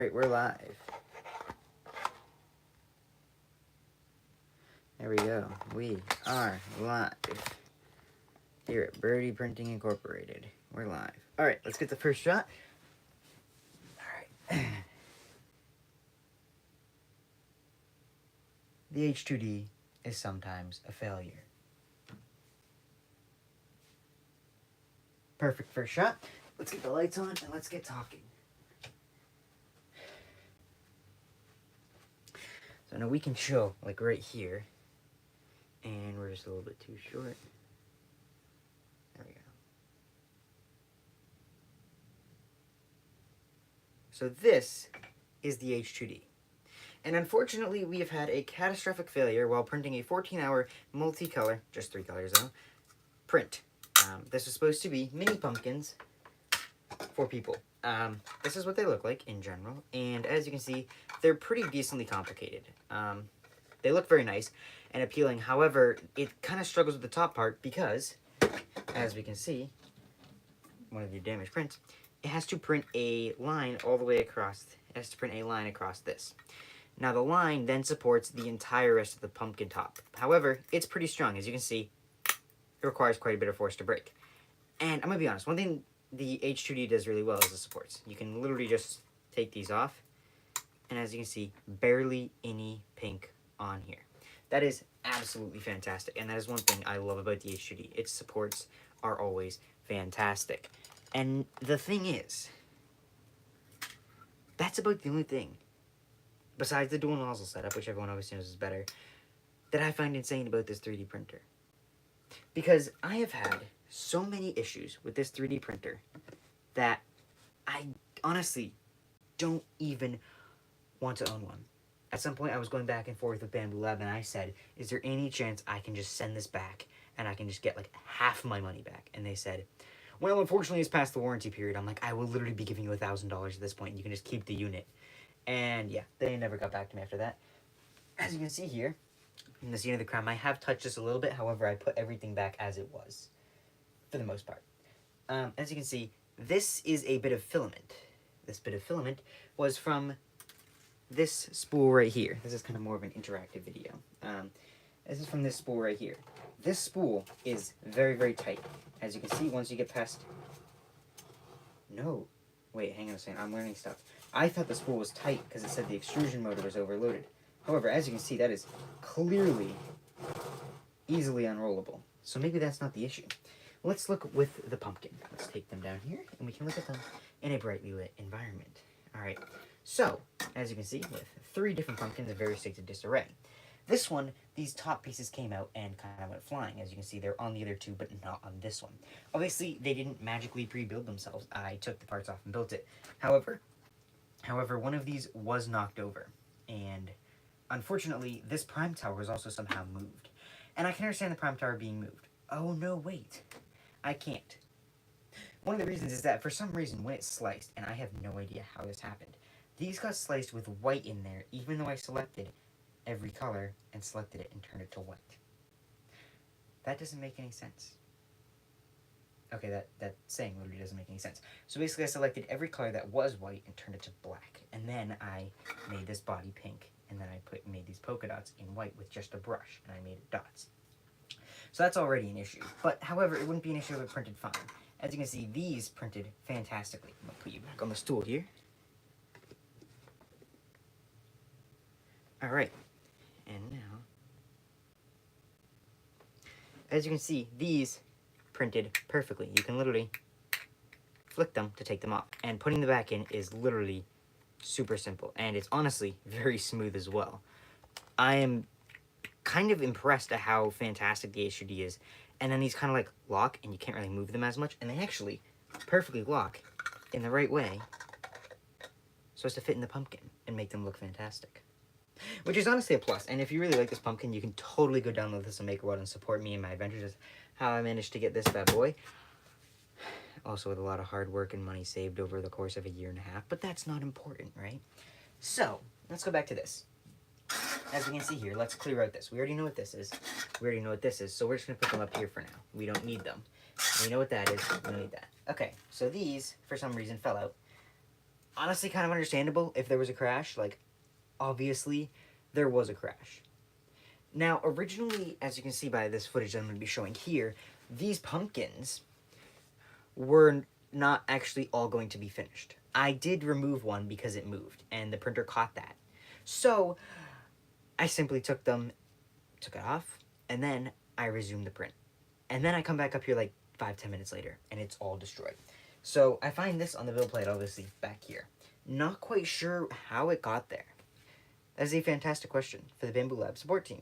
Alright, we're live. There we go. We are live here at Birdie Printing Incorporated. We're live. Alright, let's get the first shot. Alright. The h2d is sometimes a failure. Perfect first shot. Let's get the lights on and let's get talking. So now we can show, like right here, and we're just a little bit too short. There we go. So this is the h2d. And unfortunately, we have had a catastrophic failure while printing a 14-hour multicolor, just 3 colors though, print. This was supposed to be mini pumpkins for people. This is what they look like in general, and as you can see, they're pretty decently complicated. They look very nice and appealing. However, it kind of struggles with the top part because, as we can see, one of your damaged prints, it has to print a line all the way across. It has to print a line across this. Now the line then supports the entire rest of the pumpkin top. However, it's pretty strong. As you can see, it requires quite a bit of force to break. And I'm gonna be honest, one thing the h2d does really well is the supports. You can literally just take these off, and as you can see, barely any pink on here. That is absolutely fantastic, and that is one thing I love about the h2d. Its supports are always fantastic. And the thing is, that's about the only thing, besides the dual nozzle setup, which everyone obviously knows is better, that I find insane about this 3D printer. Because I have had so many issues with this 3D printer that I honestly don't even want to own one. At some point, I was going back and forth with Bamboo Lab, and I said, is there any chance I can just send this back and I can just get like half my money back? And they said, well, unfortunately, it's past the warranty period. I'm like, I will literally be giving you $1,000 at this point, and you can just keep the unit. And yeah, they never got back to me after that. As you can see here, in the scene of the crime, I have touched this a little bit. However, I put everything back as it was, for the most part. As you can see, this is a bit of filament. This bit of filament was from this spool right here. This is kind of more of an interactive video. This is from this spool right here. This spool is very, very tight. As you can see, once you get past... No. Wait, hang on a second. I'm learning stuff. I thought the spool was tight because it said the extrusion motor was overloaded. However, as you can see, that is clearly easily unrollable. So maybe that's not the issue. Let's look with the pumpkin. Let's take them down here, and we can look at them in a brightly lit environment. Alright, so, as you can see, with 3 different pumpkins in various states of disarray. This one, these top pieces came out and kind of went flying. As you can see, they're on the other 2, but not on this one. Obviously, they didn't magically pre-build themselves. I took the parts off and built it. However, one of these was knocked over, and unfortunately, this prime tower was also somehow moved. And I can understand the prime tower being moved. Oh, no, wait. I can't. One of the reasons is that for some reason, when it's sliced, and I have no idea how this happened, these got sliced with white in there, even though I selected every color and selected it and turned it to white. That doesn't make any sense. Okay, that saying literally doesn't make any sense. So basically, I selected every color that was white and turned it to black. And then I made this body pink. And then I made these polka dots in white with just a brush, and I made it dots. So that's already an issue. But, however, it wouldn't be an issue if it printed fine. As you can see, these printed fantastically. I'm going to put you back on the stool here. Alright. And now, as you can see, these printed perfectly. You can literally flick them to take them off. And putting them back in is literally super simple, and it's honestly very smooth as well. I am kind of impressed at how fantastic the h2d is. And then these kind of like lock, and you can't really move them as much, and they actually perfectly lock in the right way so as to fit in the pumpkin and make them look fantastic. Which is honestly a plus, and if you really like this pumpkin, you can totally go download this on MakerWorld and support me in my adventures. That's how I managed to get this bad boy. Also with a lot of hard work and money saved over the course of a 1.5 years, but that's not important, right? So, let's go back to this. As we can see here, let's clear out this. We already know what this is. We already know what this is, so we're just going to put them up here for now. We don't need them. We know what that is. We don't need that. Okay, so these, for some reason, fell out. honestly kind of understandable if there was a crash. Like, obviously, there was a crash. Now, originally, as you can see by this footage that I'm going to be showing here, these pumpkins were not actually all going to be finished. I did remove one because it moved, and the printer caught that. So, I simply took it off, and then I resumed the print. And then I come back up here like 5-10 minutes later, and it's all destroyed. So, I find this on the build plate, obviously, back here. Not quite sure how it got there. That is a fantastic question for the Bamboo Lab support team,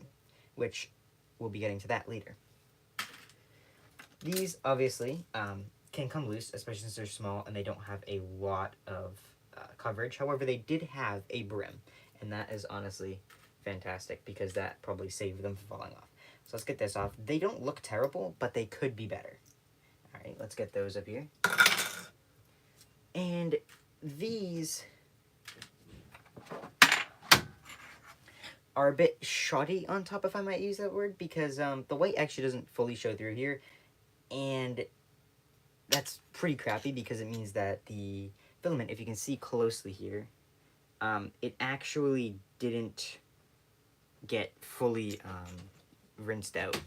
which we'll be getting to that later. These, obviously, can come loose, especially since they're small and they don't have a lot of coverage. However, they did have a brim, and that is honestly fantastic because that probably saved them from falling off. So let's get this off. They don't look terrible, but they could be better. All right, let's get those up here. And these are a bit shoddy on top, if I might use that word, because the white actually doesn't fully show through here, and that's pretty crappy because it means that the filament, if you can see closely here, it actually didn't get fully rinsed out.